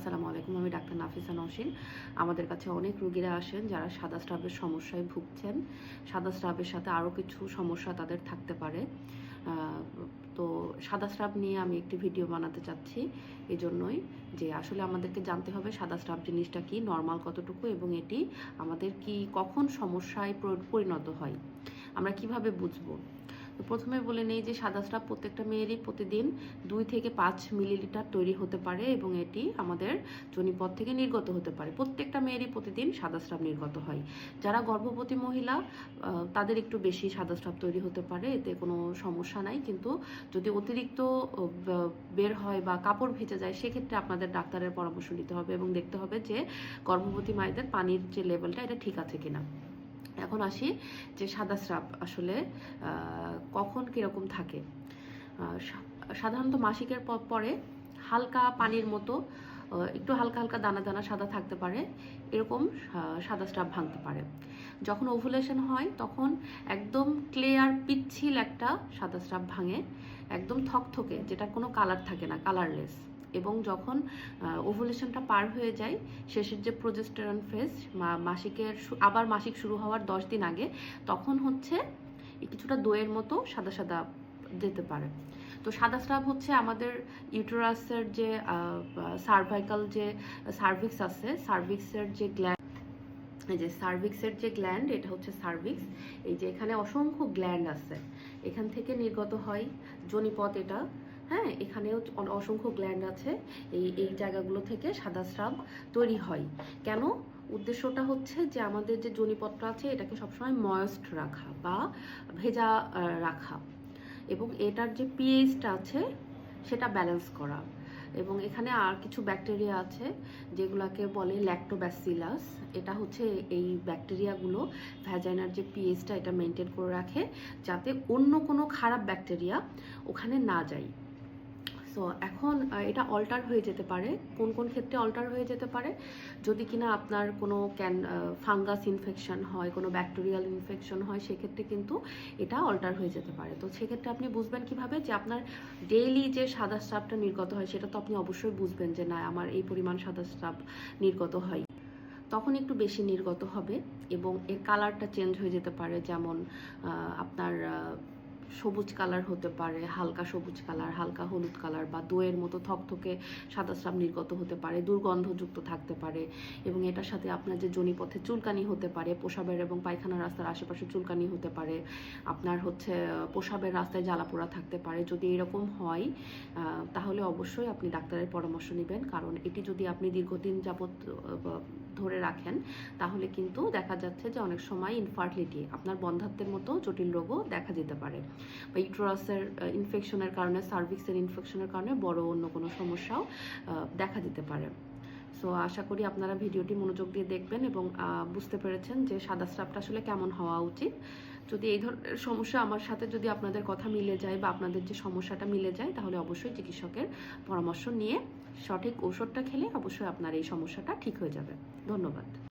আসসালামু আলাইকুম। আমি ডাক্তার নাফিসা নওশীন। আমাদের কাছে অনেক রোগীরা আসেন যারা সাদা স্রাবের সমস্যায় ভুগছেন। সাদা স্রাবের সাথে আরও কিছু সমস্যা তাদের থাকতে পারে। তো সাদা স্রাব নিয়ে আমি একটি ভিডিও বানাতে চাচ্ছি এজন্যই যে আসলে আমাদেরকে জানতে হবে সাদা স্রাব জিনিসটা কি, নর্মাল কতটুকু এবং এটি আমাদের কি কখন সমস্যায় পরিণত হয়, আমরা কিভাবে বুঝবো। তো প্রথমে বলে নেই যে সাদা স্রাব প্রত্যেকটা মেয়েরই প্রতিদিন 2 থেকে 5 মিলিলিটার তৈরি হতে পারে এবং এটি আমাদের যোনিপথ থেকে নির্গত হতে পারে। প্রত্যেকটা মেয়েরই প্রতিদিন সাদা স্রাব নির্গত হয়। যারা গর্ভবতী মহিলা তাদের একটু বেশি সাদা স্রাব তৈরি হতে পারে, এতে কোনো সমস্যা নাই। কিন্তু যদি অতিরিক্ত বের হয় বা কাপড় ভেজে যায় সেক্ষেত্রে আপনাদের ডাক্তারের পরামর্শ নিতে হবে এবং দেখতে হবে যে গর্ভবতী মায়েদের পানির যে লেভেলটা এটা ঠিক আছে কিনা। এখন আসি যে সাদা স্রাব আসলে কখন কীরকম থাকে। সাধারণত মাসিকের পরে হালকা পানির মতো একটু হালকা হালকা দানা দানা সাদা থাকতে পারে, এরকম সাদা স্রাব ভাঙতে পারে। যখন ওভুলেশন হয় তখন একদম ক্লিয়ার পিচ্ছিল একটা সাদা স্রাব ভাঙে, একদম থকথকে, যেটা কোনো কালার থাকে না, কালারলেস। এবং যখন ওভুলেশনটা পার হয়ে যায়, শেষের যে প্রোজেস্টেরন ফেজ, আবার মাসিক শুরু হওয়ার 10 দিন আগে, তখন হচ্ছে কিছুটা দইয়ের মতো সাদা সাদা যেতে পারে। তো সাদা স্রাব হচ্ছে আমাদের ইউটেরাসের যে সার্ভাইকাল যে সার্ভিক্স আছে, সার্ভিক্সের যে গ্ল্যান্ড, এই যে সার্ভিক্সের যে গ্ল্যান্ড, এটা হচ্ছে সার্ভিক্স। এই যে এখানে অসংখ্য গ্ল্যান্ড আছে, এখান থেকে নির্গত হয় যোনিপথ এটা। হ্যাঁ, এখানেও অসংখ্য গ্ল্যান্ড আছে। এই জায়গাগুলো থেকে সাদা স্রাব তৈরি হয়। কেন? উদ্দেশ্যটা হচ্ছে যে আমাদের যে যোনিপথটা আছে এটাকে সবসময় ময়েস্ট রাখা বা ভেজা রাখা, এবং এটার যে পিএইচটা আছে সেটা ব্যালেন্স করা। এবং এখানে আর কিছু ব্যাকটেরিয়া আছে যেগুলোকে বলে ল্যাক্টোব্যাসিলাস। এটা হচ্ছে এই ব্যাকটেরিয়াগুলো ভ্যাজাইনার যে পিএইচটা এটা মেনটেন করে রাখে, যাতে অন্য কোনো খারাপ ব্যাকটেরিয়া ওখানে না যায়। সো এখন এটা অল্টার হয়ে যেতে পারে। কোন কোন ক্ষেত্রে অল্টার হয়ে যেতে পারে? যদি কিনা আপনার কোনো ফাঙ্গাস ইনফেকশন হয়, কোনো ব্যাকটেরিয়াল ইনফেকশন হয়, সেক্ষেত্রে কিন্তু এটা অল্টার হয়ে যেতে পারে। তো সেক্ষেত্রে আপনি বুঝবেন কিভাবে যে আপনার ডেইলি যে সাদা স্রাবটা নির্গত হয় সেটা তো আপনি অবশ্যই বুঝবেন যে না, আমার এই পরিমাণ সাদা স্রাব নির্গত হয়। তখন একটু বেশি নির্গত হবে এবং এর কালারটা চেঞ্জ হয়ে যেতে পারে। যেমন আপনার সবুজ কালার হতে পারে, হালকা সবুজ কালার, হালকা হলুদ কালার, বা দইয়ের মতো থকথকে সাদা স্রাব নির্গত হতে পারে, দুর্গন্ধযুক্ত থাকতে পারে। এবং এটার সাথে আপনার যে যোনিপথে চুলকানি হতে পারে, প্রসাবের এবং পায়খানা রাস্তার আশেপাশে চুলকানি হতে পারে, আপনার হচ্ছে প্রসাবের রাস্তায় জ্বালাপোড়া থাকতে পারে। যদি এরকম হয় তাহলে অবশ্যই আপনি ডাক্তারের পরামর্শ নেবেন, কারণ এটি যদি আপনি দীর্ঘদিন যাবৎ ধরে রাখেন তাহলে কিন্তু দেখা যাচ্ছে যে অনেক সময় ইনফার্টিলিটি, আপনার বন্ধ্যাত্বের মতো জটিল রোগও দেখা যেতে পারে, বা ইউটেরাসের ইনফেকশনের কারণে, সার্ভিক্সের ইনফেকশনের কারণে বড় অন্য কোনো সমস্যাও দেখা দিতে পারে। সো আশা করি আপনারা ভিডিওটি মনোযোগ দিয়ে দেখবেন এবং বুঝতে পেরেছেন যে সাদা স্রাবটা আসলে কেমন হওয়া উচিত। যদি এই ধরনের সমস্যা আমার সাথে যদি আপনাদের কথা মিলে যায় বা আপনাদের যে সমস্যাটা মিলে যায়, তাহলে অবশ্যই চিকিৎসকের পরামর্শ নিয়ে সঠিক ঔষধটা খেলে অবশ্যই আপনার এই সমস্যাটা ঠিক হয়ে যাবে। ধন্যবাদ।